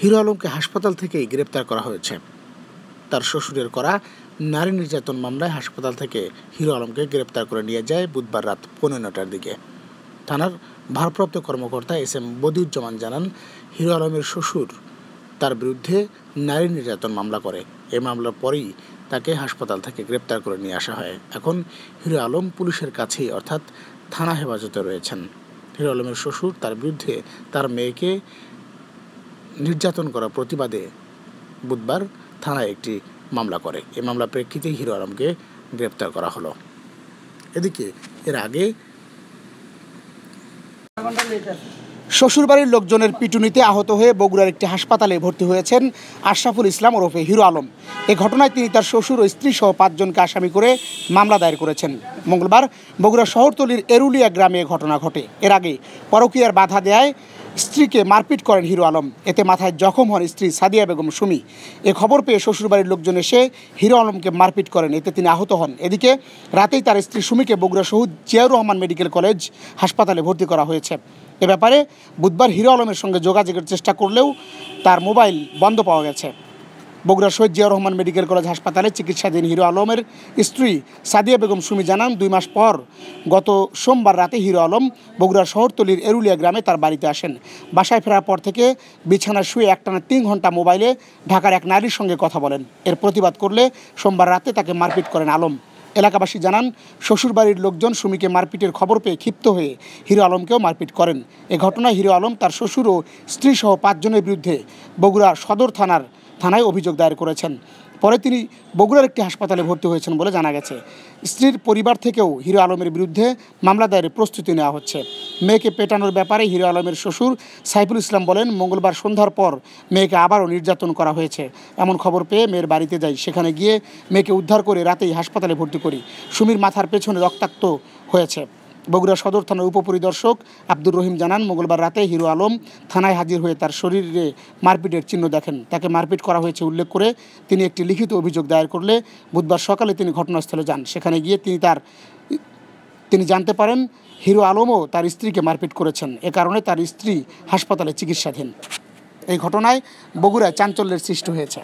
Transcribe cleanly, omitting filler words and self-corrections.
Hero আলমকে হাসপাতাল থেকেই গ্রেপ্তার করা হয়েছে। তার শ্বশুরের করা নারী নির্যাতন মামলায় হাসপাতাল থেকে হিরো আলমকে গ্রেপ্তার করে নিয়ে যায় বুধবার রাত 15টার দিকে। থানার ভারপ্রাপ্ত কর্মকর্তা এস.এম. বদিউজ্জামান জানান, হিরো আলমের শ্বশুর তার বিরুদ্ধে নারী নির্যাতন মামলা করে। এই মামলার পরেই তাকে হাসপাতাল থেকে গ্রেপ্তার করে নিয়ে আসা হয়। এখন হিরো আলম পুলিশের কাছেই অর্থাৎ থানা হেফাজতে রয়েছেন। হিরো আলমের শ্বশুর তার বিরুদ্ধে তার মেয়েকে নির্যাতন করার প্রতিবাদে বুধবার থানায় একটি মামলা করে। এই মামলার প্রেক্ষিতেই হিরো আলমকে গ্রেপ্তার করা হলো। এদিকে এর আগে শ্বশুরবাড়ির লোকজনের পিটুনিতে আহত হয়ে বগুড়ার একটি হাসপাতালে ভর্তি হয়েছেন আশরাফুল ইসলাম ওরফে হিরো আলম। এ ঘটনায় তিনি তার শ্বশুর ও স্ত্রী সহ 5 জনকে আসামি করে মামলা দায়ের করেছেন। মঙ্গলবার বগুড়া শহরতলির এরুলিয়া গ্রামে ঘটনা ঘটে। এর আগে পরকীয়ার বাধা দেয় স্ত্রীকে মারপিট করেন হিরো আলম। এতে মাথায় জখম হন স্ত্রী সাদিয়া বেগম সুমি। এ খবর পেয়ে শ্বশুরবাড়ির লোকজন এসে হিরো আলমকে মারপিট করেন। এতে তিনি আহত হন। এদিকে রাতেই তার স্ত্রী সুমিকে বগুড়া শহীদ জিয়াউর রহমান মেডিকেল কলেজ হাসপাতালে ভর্তি করা হয়েছে। এ ব্যাপারে বুধবার হিরো আলমের সঙ্গে যোগাযোগের চেষ্টা করলেও তার মোবাইল বন্ধ পাওয়া গেছে। বগুড়া শহীদ জিয়াউর রহমান মেডিকেল কলেজ হাসপাতালে চিকিৎসাধীন হিরো আলমের স্ত্রী সাদিয়া বেগম সুমি জানান, 2 মাস পর গত সোমবার রাতে হিরো আলম বগুড়ার শহরতলির এরুলিয়া গ্রামে তার বাড়িতে আসেন। বাসায় ফেরার পর থেকে বিছানায় শুয়ে একটানা 3 ঘন্টা মোবাইলে ঢাকার এক নারীর সঙ্গে কথা বলেন। এর প্রতিবাদ করলে সোমবার রাতে তাকে মারপিট করেন আলম। এলাকাবাসী জানান, শ্বশুরবাড়ির লোকজন সুমিকে মারপিটের খবর পেয়ে ক্ষিপ্ত হয়ে হিরো আলমকেও মারপিট করেন। এ ঘটনায় হিরো আলম তার শ্বশুর ও স্ত্রী সহ 5 জনের বিরুদ্ধে বগুড়া সদর থানায় অভিযোগ দায়ের করেছেন। পরে তিনি বগুড়ার একটি হাসপাতালে ভর্তি হয়েছেন বলে জানা গেছে। স্ত্রীর পরিবার থেকেও হিরো আলমের বিরুদ্ধে মামলা দায়েরের প্রস্তুতি নেওয়া হচ্ছে। মেয়েকে পেটানোর ব্যাপারে হিরো আলমের শ্বশুর সাইফুল ইসলাম বলেন, মঙ্গলবার সন্ধ্যার পর মেয়েকে আবারও নির্যাতন করা হয়েছে। এমন খবর পেয়ে মেয়ের বাড়িতে যাই। সেখানে গিয়ে মেয়েকে উদ্ধার করে রাতেই হাসপাতালে ভর্তি করি। সুমির মাথার পেছনে রক্তাক্ত হয়েছে। বগুড়া সদর থানার উপপরিদর্শক আব্দুর রহিম জানান, মঙ্গলবার রাতে হিরো আলম থানায় হাজির হয়ে তার শরীরে মারপিটের চিহ্ন দেখেন। তাকে মারপিট করা হয়েছে উল্লেখ করে তিনি একটি লিখিত অভিযোগ দায়ের করলে বুধবার সকালে তিনি ঘটনাস্থলে যান। সেখানে গিয়ে তিনি জানতে পারেন হিরো আলমও তার স্ত্রীকে মারপিট করেছেন। এ কারণে তার স্ত্রী হাসপাতালে চিকিৎসাধীন। এই ঘটনায় বগুড়ায় চাঞ্চল্যের সৃষ্টি হয়েছে।